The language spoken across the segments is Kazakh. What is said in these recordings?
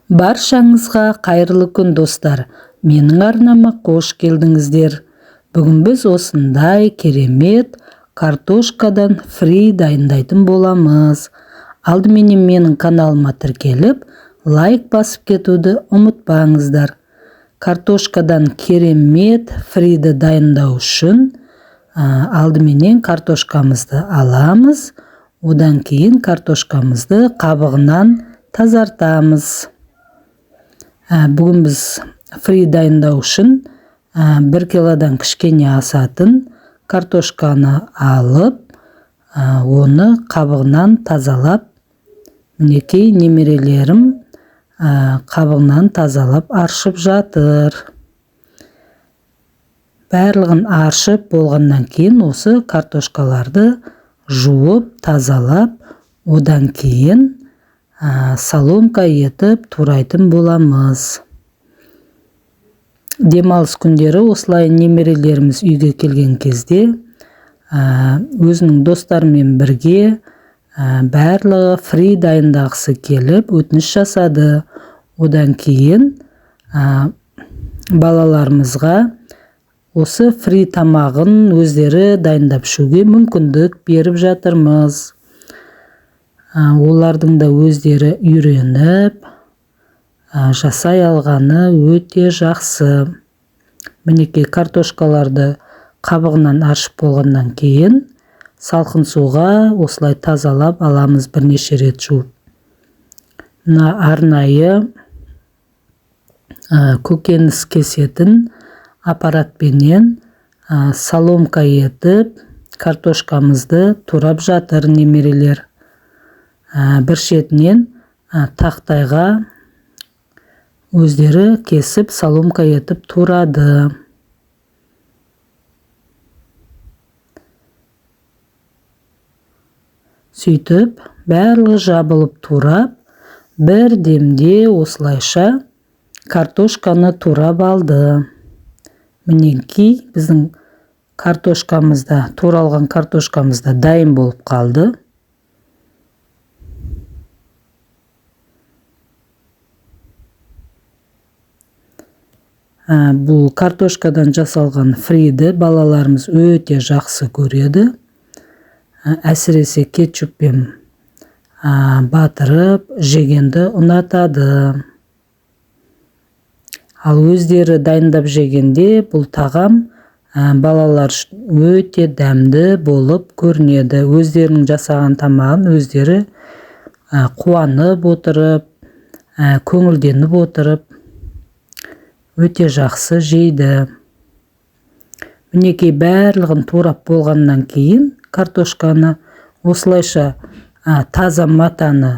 Баршаңызға қайырлы күн достар. Менің арнама қош келдіңіздер. Бүгін біз осындай керемет картошкадан фри дайындайтын боламыз. Алдыменен менің каналыма тіркеліп, лайк басып кетуді ұмытпаңыздар. Картошкадан керемет фриді дайындау үшін алдыменен картошкамызды аламыз. Одан кейін картошкамызды қабығынан тазартамыз. Бүгін біз фри дайындау үшін 1 килодан кішкене асатын картошканы алып, оны қабығынан тазалап, мінекей немерелерім қабығынан тазалап аршып жатыр. Барлығын аршып болғаннан кейін осы картошкаларды жуып, тазалап, одан кейін соломка етіп турайтын боламыз. Демалыс күндері осылай немерелеріміз үйге келген кезде өзінің достарымен бірге барлығы фри дайындағысы келіп өтініш жасады. Одан кейін балаларымызға осы фри тамағын өздері дайындап ішуге мүмкіндік беріп жатырмыз. Олардың да өздері үйреніп, жасай алғаны өте жақсы. Мінекей картошкаларды қабығынан аршып болғаннан кейін салқын суға осылай тазалап аламыз, бірнеше рет жуып. Мына арнайы көкөніс кесетін аппаратпенен соломка етіп картошкамызды турап жатыр немерелер. Бір шетінен тақтайға өздері кесіп соломка етіп турады. Сөйтіп, барлығы жабылып турап, бір демде осылайша картошканы турап алды. Мінекей біздің картошкамызда, туралған картошкамызда дайын болып қалды. Бұл картошкадан жасалған фриді балаларымыз өте жақсы көреді. Әсіресе кетчуппен батырып жегенді ұнатады. Ал өздері дайындап жегенде бұл тағам балалар өте дәмді болып көрінеді. Өздерінің жасаған тамағын өздері қуанып отырып, көңілденіп отырып, өте жақсы жейді. Мінекей барлығын турап болғаннан кейін картошканы осылайша таза матаны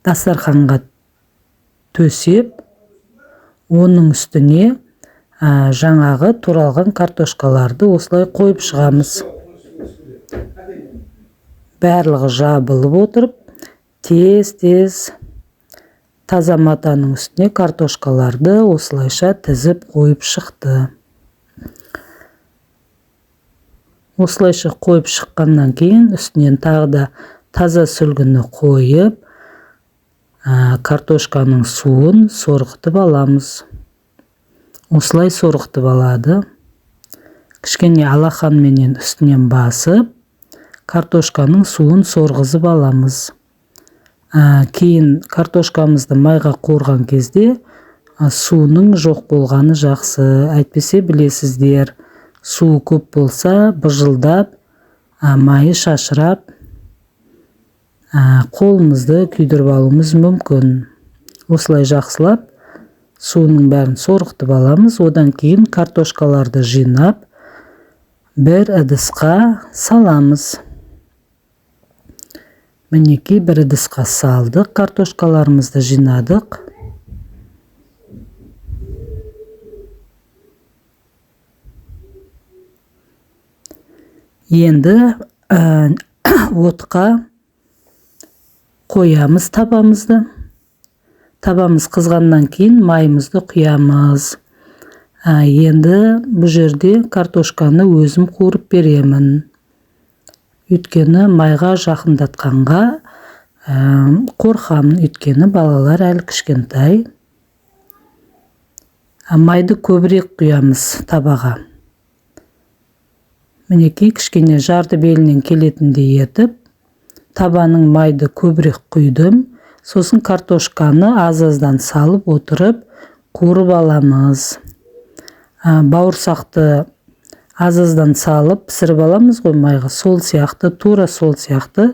дастарханға төсеп, оның үстіне жаңағы туралған картошкаларды осылай қойып шығамыз. Барлығы жабылып отырып, тез-тез таза матаның үстіне картошкаларды осылайша тізіп қойып шықты. Осылайша қойып шыққаннан кейін үстінен тағы да таза сүлгіні қойып, картошканың суын сорғытып аламыз. Осылай сорғытып алады. Кішкене алақанменен үстінен басып, картошканың суын сорғызып аламыз. Кейін картошкамызды майға қуырған кезде суының жоқ болғаны жақсы. Әйтпесе білесіздер, су көп болса бұжылдап, майы шашырап, қолымызды күйдіріп алуымыз мүмкін. Осылай жақсылап суының бәрін сорғытып аламыз. Одан кейін картошкаларды жинап, бір ыдысқа саламыз. Мінекей бір ыдысқа салдық, картошкаларымызды жинадық. Енді отқа қоямыз табамызды. Табамыз қызғаннан кейін майымызды құямыз. Енді бұл жерде картошканы өзім қуырып беремін. Өйткені майға жақындатқанға қорқамын, өйткені балалар әлі кішкентай. Майды көбірек құямыз табаға. Мінекей кішкене жарды белінен келетіндей етіп, табаның майды көбірек құйдым. Сосын картошканы аз-аздан салып отырып, қуырып аламыз. Бауырсақты аз-аздан салып, пісіріп аламыз ғой майға. Сол сияқты, тура сол сияқты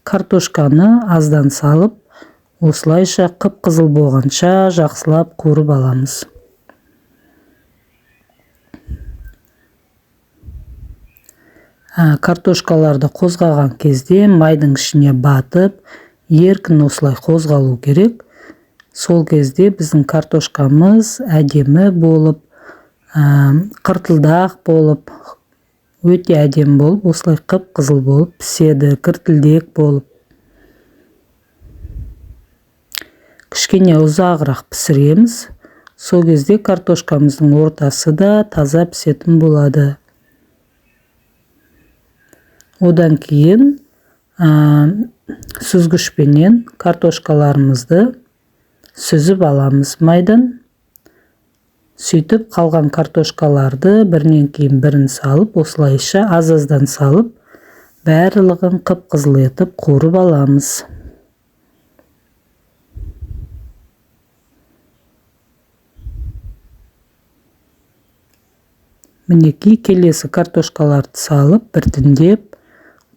картошканы аздан салып, осылайша қып-қызыл болғанша жақсылап қуырып аламыз. Картошкаларды қозғаған кезде майдың ішіне батып, еркін осылай қозғалу керек. Сол кезде біздің картошкамыз әдемі болып, қыртылдақ болып, өте әдемі болып, осылай қып-қызыл болып піседі, кіртілдек болып. Кішкене ұзағырақ пісіреміз. Сол кезде картошкамыздың ортасы да таза пісетін болады. Одан кейін сүзгішпенен картошкаларымызды сүзіп аламыз майдан. Сөйтіп қалған картошкаларды бірінен кейін бірін салып, осылайша аз-аздан салып, барлығын қып-қызыл етіп қуырып аламыз. Мінекей келесі картошкаларды салып, біртіндеп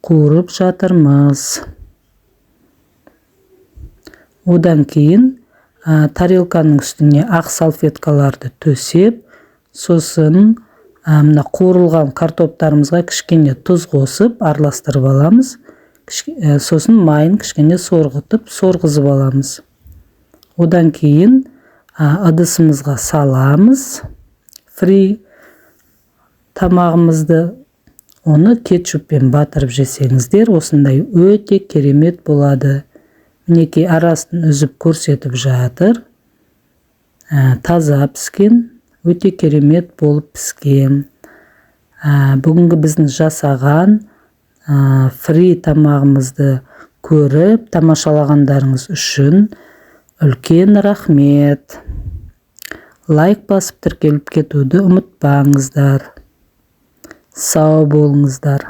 қуырып жатырмыз. Одан кейін тарелканың үстіне ақ салфеткаларды төсеп, сосын қуырылған картоптарымызға кішкене тұз қосып, араластырып аламыз. Сосын майын кішкене сорғызып аламыз. Одан кейін ыдысымызға саламыз. Фри тамағымызды, оны кетчуппен батырып жесеңіздер, осындай өте керемет болады. Мінекей арасын үзіп көрсетіп жатыр. Таза піскен, өте керемет болып піскен. Бүгінгі біздің жасаған фри тамағымызды көріп, тамашалағандарыңыз үшін үлкен рахмет. Лайк басып тіркеліп кетуді ұмытпаңыздар. Сау болыңыздар.